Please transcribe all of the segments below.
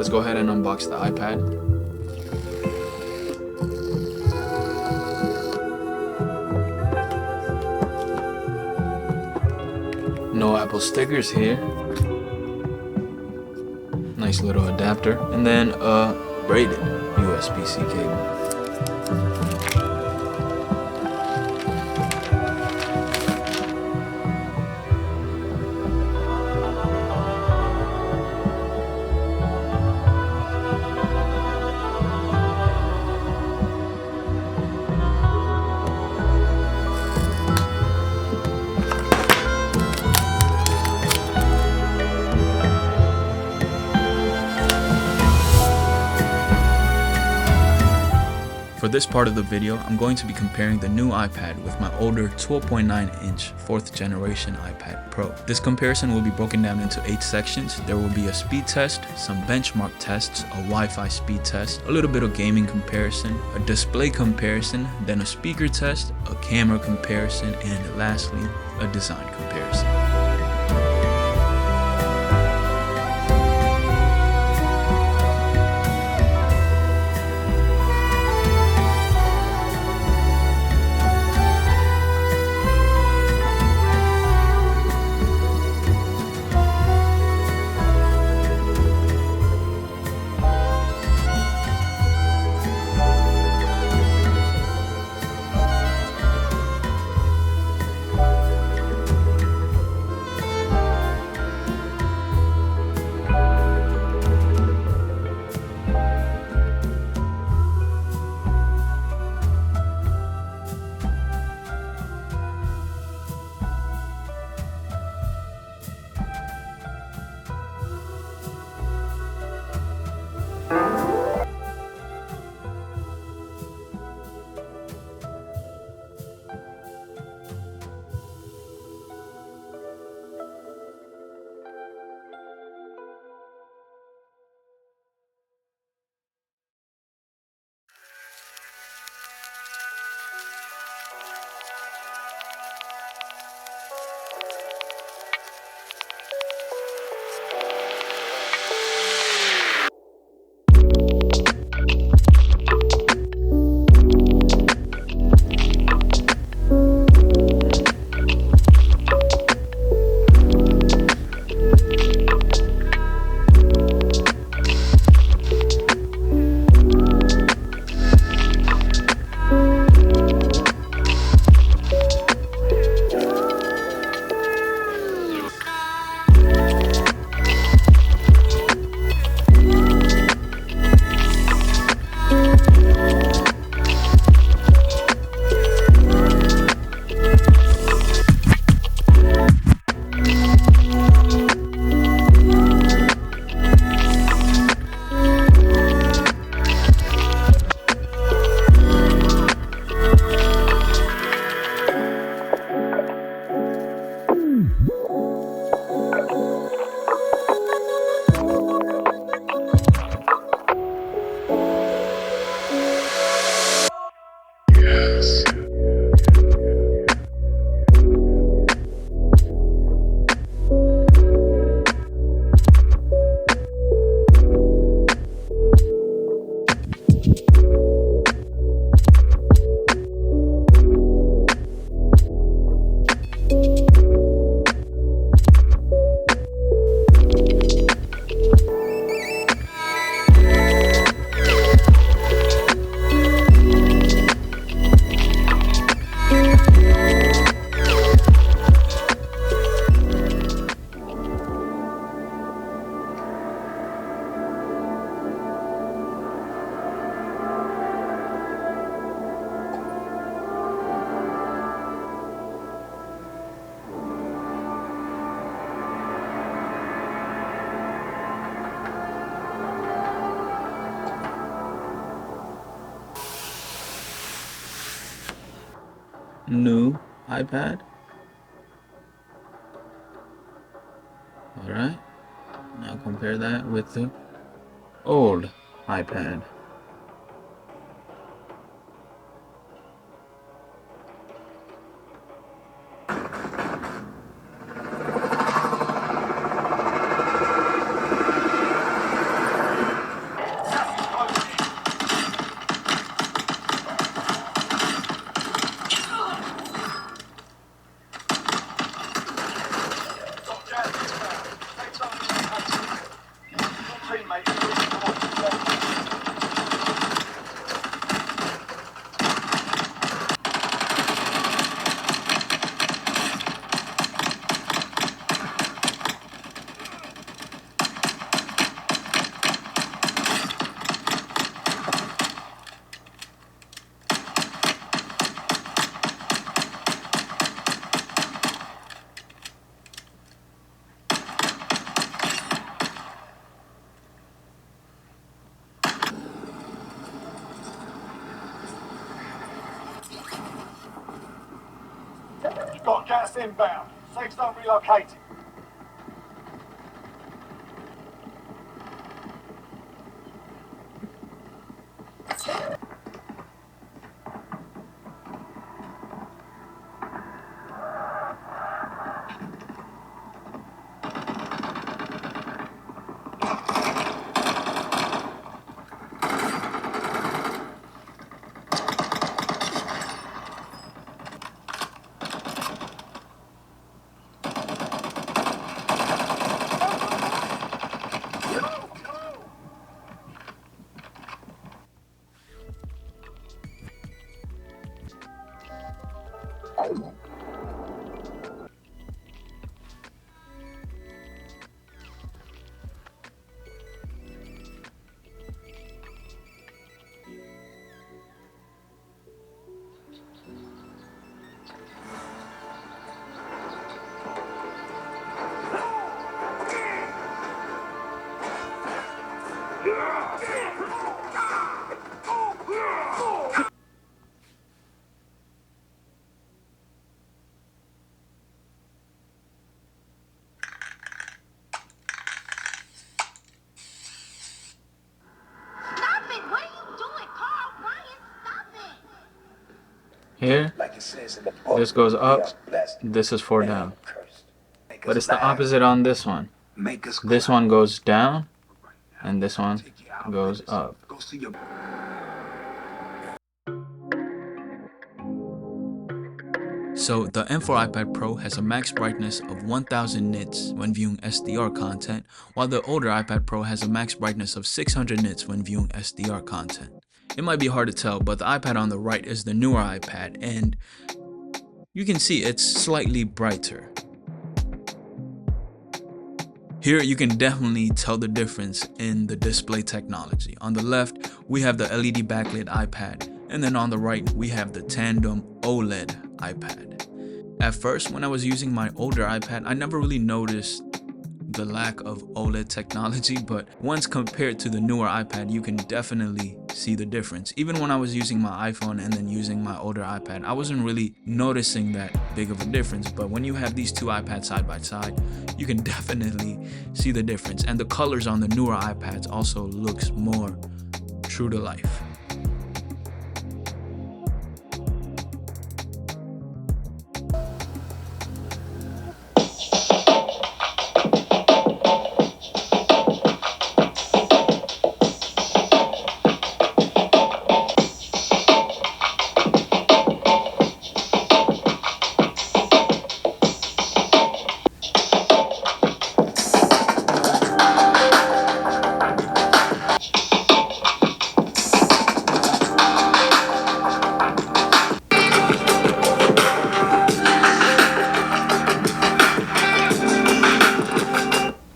let's go ahead and unbox the iPad. No Apple stickers here. Nice little adapter. And then a braided USB-C cable. For this part of the video, I'm going to be comparing the new iPad with my older 12.9-inch 4th generation iPad Pro. This comparison will be broken down into 8 sections. There will be a speed test, some benchmark tests, a Wi-Fi speed test, a little bit of gaming comparison, a display comparison, then a speaker test, a camera comparison, and lastly, a design comparison. New iPad. Alright, now compare that with the old iPad. Gas inbound. Safe zone relocated. Here, this goes up, this is 4 down. But it's the opposite on this one. This one goes down, and this one goes up. So the M4 iPad Pro has a max brightness of 1000 nits when viewing SDR content, while the older iPad Pro has a max brightness of 600 nits when viewing SDR content. It might be hard to tell, but the iPad on the right is the newer iPad, and you can see it's slightly brighter. Here you can definitely tell the difference in the display technology. On the left, we have the LED backlit iPad, and then on the right, we have the tandem OLED iPad. At first, when I was using my older iPad, I never really noticed the lack of OLED technology, but once compared to the newer iPad, you can definitely see the difference. Even when I was using my iPhone and then using my older iPad, I wasn't really noticing that big of a difference, but when you have these two iPads side by side, you can definitely see the difference. And the colors on the newer iPads also looks more true to life.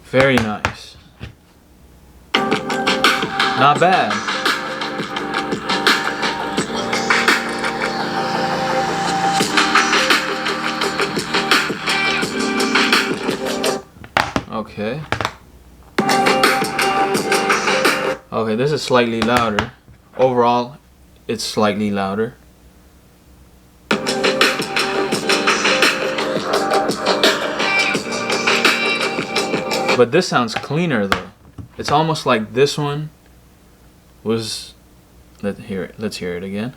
Very nice. Not bad. Okay. Okay, this is slightly louder. Overall, it's slightly louder. But this sounds cleaner though. It's almost like this one was. Let's hear it again.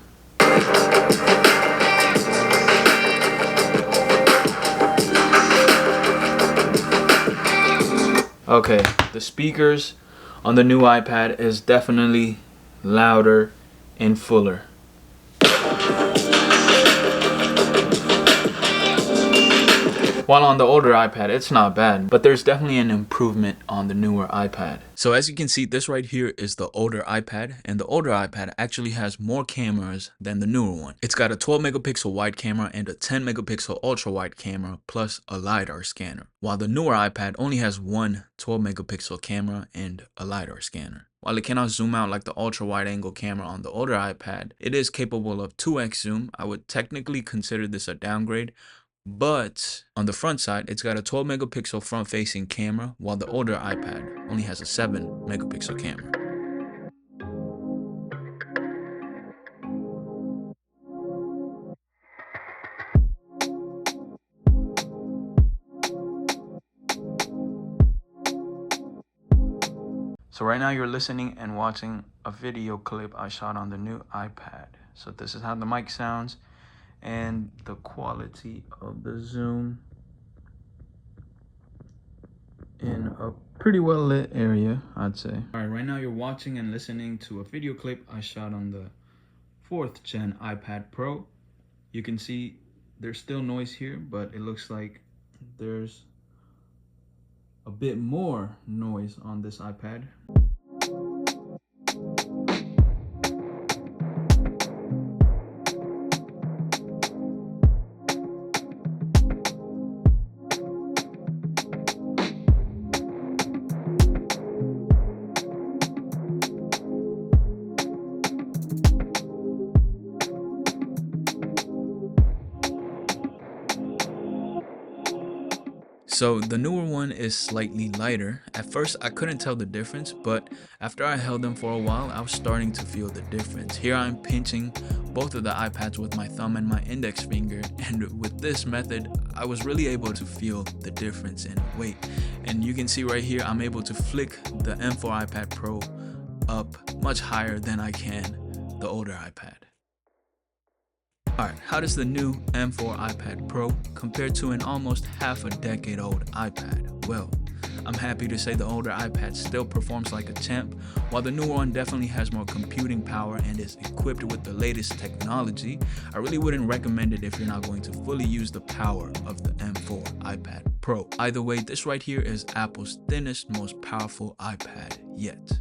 Okay, the speakers on the new iPad is definitely louder and fuller. While on the older iPad, it's not bad, but there's definitely an improvement on the newer iPad. So as you can see, this right here is the older iPad, and the older iPad actually has more cameras than the newer one. It's got a 12 megapixel wide camera and a 10 megapixel ultra wide camera plus a LiDAR scanner, while the newer iPad only has one 12 megapixel camera and a LiDAR scanner. While it cannot zoom out like the ultra wide angle camera on the older iPad, it is capable of 2x zoom. I would technically consider this a downgrade. But on the front side, it's got a 12 megapixel front facing camera, while the older iPad only has a 7 megapixel camera. So right now you're listening and watching a video clip I shot on the new iPad. So this is how the mic sounds and the quality of the zoom in a pretty well lit area, I'd say. All right, right now you're watching and listening to a video clip I shot on the 4th gen iPad Pro. You can see there's still noise here, but it looks like there's a bit more noise on this iPad. So the newer one is slightly lighter. At first I couldn't tell the difference, but after I held them for a while, I was starting to feel the difference. Here I'm pinching both of the iPads with my thumb and my index finger, and with this method, I was really able to feel the difference in weight. And you can see right here, I'm able to flick the M4 iPad Pro up much higher than I can the older iPad. Alright, how does the new M4 iPad Pro compare to an almost half a decade old iPad? Well, I'm happy to say the older iPad still performs like a champ, while the newer one definitely has more computing power and is equipped with the latest technology. I really wouldn't recommend it if you're not going to fully use the power of the M4 iPad Pro. Either way, this right here is Apple's thinnest, most powerful iPad yet.